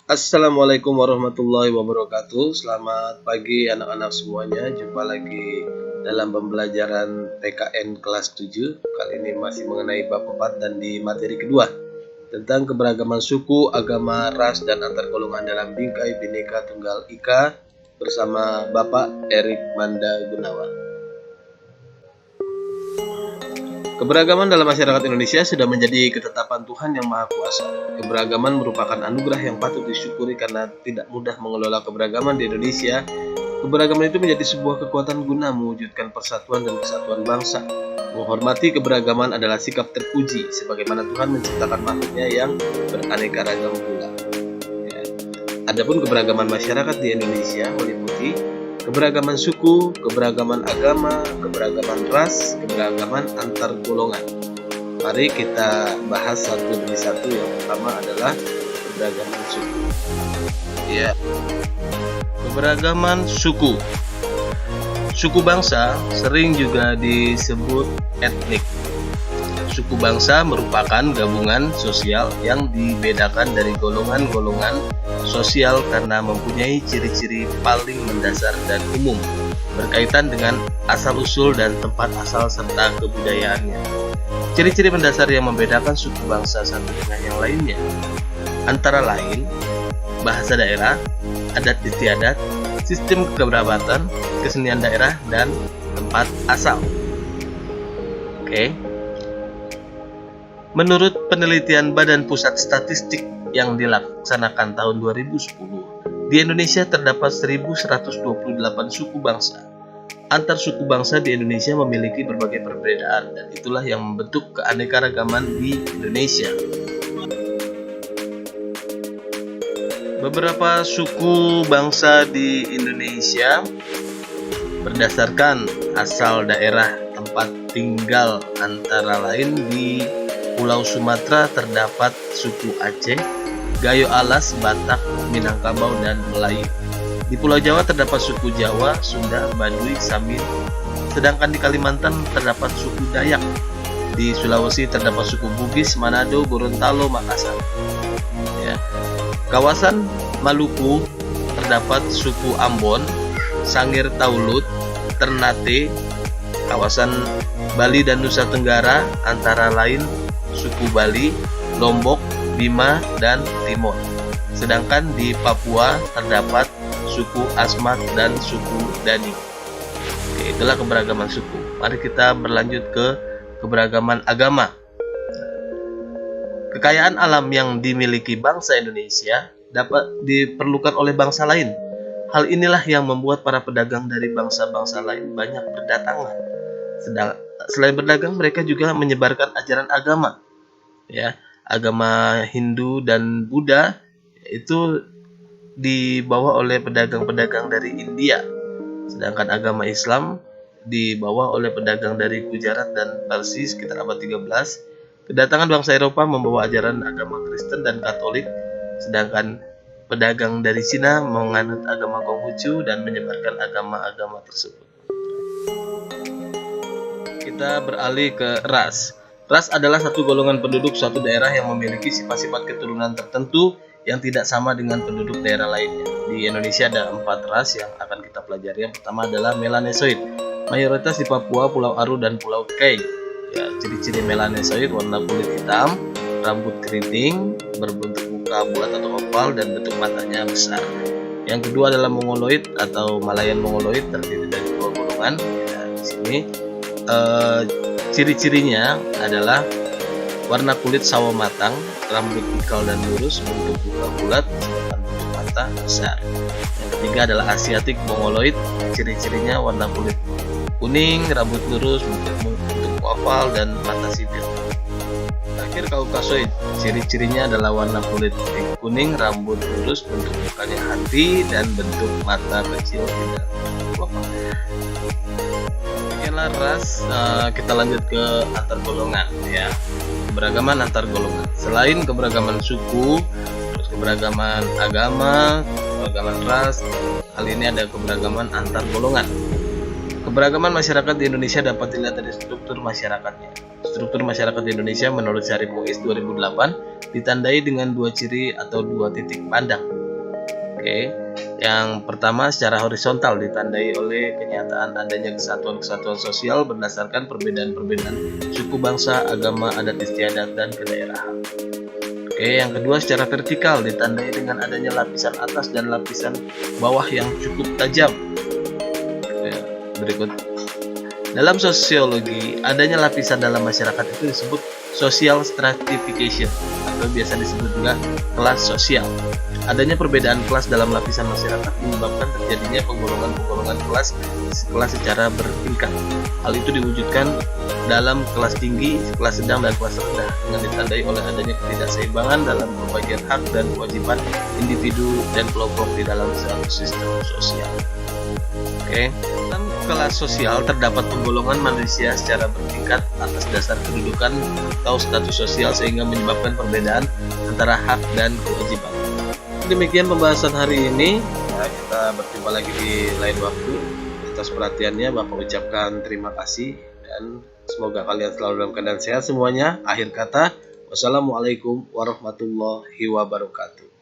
Assalamualaikum warahmatullahi wabarakatuh. Selamat pagi anak-anak semuanya. Jumpa lagi dalam pembelajaran PKN kelas 7. Kali ini masih mengenai bab 4 dan di materi kedua tentang keberagaman suku, agama, ras, dan antar golongan dalam Bingkai Bhinneka Tunggal Ika bersama Bapak Erik Manda Gunawan. Keberagaman dalam masyarakat Indonesia sudah menjadi ketetapan Tuhan yang Maha Kuasa. Keberagaman merupakan anugerah yang patut disyukuri karena tidak mudah mengelola keberagaman di Indonesia. Keberagaman itu menjadi sebuah kekuatan guna mewujudkan persatuan dan kesatuan bangsa. Menghormati keberagaman adalah sikap terpuji, sebagaimana Tuhan menciptakan makhluknya yang beraneka ragam pula. Adapun keberagaman masyarakat di Indonesia meliputi keberagaman suku, keberagaman agama, keberagaman ras, keberagaman antar golongan. Mari kita bahas satu demi satu. Yang pertama adalah keberagaman suku. Keberagaman suku. Suku bangsa sering juga disebut etnik. Suku bangsa merupakan gabungan sosial yang dibedakan dari golongan-golongan sosial karena mempunyai ciri-ciri paling mendasar dan umum berkaitan dengan asal-usul dan tempat asal serta kebudayaannya. Ciri-ciri mendasar yang membedakan suku bangsa satu dengan yang lainnya antara lain bahasa daerah, adat istiadat, sistem kekerabatan, kesenian daerah, dan tempat asal. Menurut penelitian Badan Pusat Statistik yang dilaksanakan tahun 2010, di Indonesia terdapat 1.128 suku bangsa. Antar suku bangsa di Indonesia memiliki berbagai perbedaan, dan itulah yang membentuk keanekaragaman di Indonesia. Beberapa suku bangsa di Indonesia berdasarkan asal daerah tempat tinggal, antara lain di Pulau Sumatera terdapat suku Aceh, Gayo Alas, Batak, Minangkabau, dan Melayu. Di Pulau Jawa terdapat suku Jawa, Sunda, Baduy, Samin. Sedangkan di Kalimantan terdapat suku Dayak. Di Sulawesi terdapat suku Bugis, Manado, Gorontalo, Makassar. Kawasan Maluku terdapat suku Ambon, Sangir Taulut, Ternate. Kawasan Bali dan Nusa Tenggara antara lain suku Bali, Lombok, Bima, dan Timor. Sedangkan di Papua terdapat suku Asmat dan suku Dani. Itulah keberagaman suku. Mari kita berlanjut ke keberagaman agama. Kekayaan alam yang dimiliki bangsa Indonesia dapat diperlukan oleh bangsa lain. Hal inilah yang membuat para pedagang dari bangsa-bangsa lain banyak berdatangan. Selain berdagang, mereka juga menyebarkan ajaran agama. Agama Hindu dan Buddha itu dibawa oleh pedagang-pedagang dari India, sedangkan agama Islam dibawa oleh pedagang dari Gujarat dan Parsi sekitar abad 13. Kedatangan bangsa Eropa membawa ajaran agama Kristen dan Katolik, sedangkan pedagang dari Cina menganut agama Konghucu dan menyebarkan agama-agama tersebut. Kita beralih ke ras. Ras adalah satu golongan penduduk suatu daerah yang memiliki sifat-sifat keturunan tertentu yang tidak sama dengan penduduk daerah lainnya. Di Indonesia ada 4 ras yang akan kita pelajari. Yang pertama adalah Melanesoid. Mayoritas di Papua, Pulau Aru, dan Pulau Kei. Ciri-ciri Melanesoid: warna kulit hitam, rambut keriting, berbentuk muka bulat atau oval, dan bentuk matanya besar. Yang kedua adalah Mongoloid atau Malayan Mongoloid, terdiri dari 2 golongan. Di sini ciri-cirinya adalah warna kulit sawo matang, rambut ikal dan lurus, bentuk muka bulat, dan bentuk mata besar. Yang ketiga adalah Asiatic Mongoloid. Ciri-cirinya warna kulit kuning, rambut lurus, bentuk oval, dan mata sipit. Terakhir Kaukasoid. Ciri-cirinya adalah warna kulit kuning, rambut lurus, bentuk mukanya hati, dan bentuk mata kecil tidak oval. Ras, kita lanjut ke antar golongan. Keberagaman antar golongan. Selain keberagaman suku, terus keberagaman agama, keberagaman ras, kali ini ada keberagaman antar golongan. Keberagaman masyarakat di Indonesia dapat dilihat dari struktur masyarakatnya. Struktur masyarakat di Indonesia menurut Syarif Muiz 2008 ditandai dengan dua ciri atau dua titik pandang. Oke, yang pertama secara horizontal ditandai oleh kenyataan adanya kesatuan-kesatuan sosial berdasarkan perbedaan-perbedaan suku bangsa, agama, adat istiadat, dan kedaerahan. Oke, yang kedua secara vertikal ditandai dengan adanya lapisan atas dan lapisan bawah yang cukup tajam. Berikut, dalam sosiologi, adanya lapisan dalam masyarakat itu disebut social stratification atau biasa disebut juga kelas sosial. Adanya perbedaan kelas dalam lapisan masyarakat menyebabkan terjadinya penggolongan-penggolongan kelas secara bertingkat. Hal itu diwujudkan dalam kelas tinggi, kelas sedang, dan kelas rendah dengan ditandai oleh adanya ketidakseimbangan dalam pembagian hak dan kewajiban individu dan kelompok di dalam suatu sistem sosial. Oke, dalam kelas sosial terdapat penggolongan manusia secara bertingkat atas dasar kedudukan atau status sosial sehingga menyebabkan perbedaan antara hak dan kewajiban. Demikian pembahasan hari ini. Ya, kita berjumpa lagi di lain waktu. Atas perhatiannya Bapak ucapkan terima kasih dan semoga kalian selalu dalam keadaan sehat semuanya. Akhir kata, wassalamualaikum warahmatullahi wabarakatuh.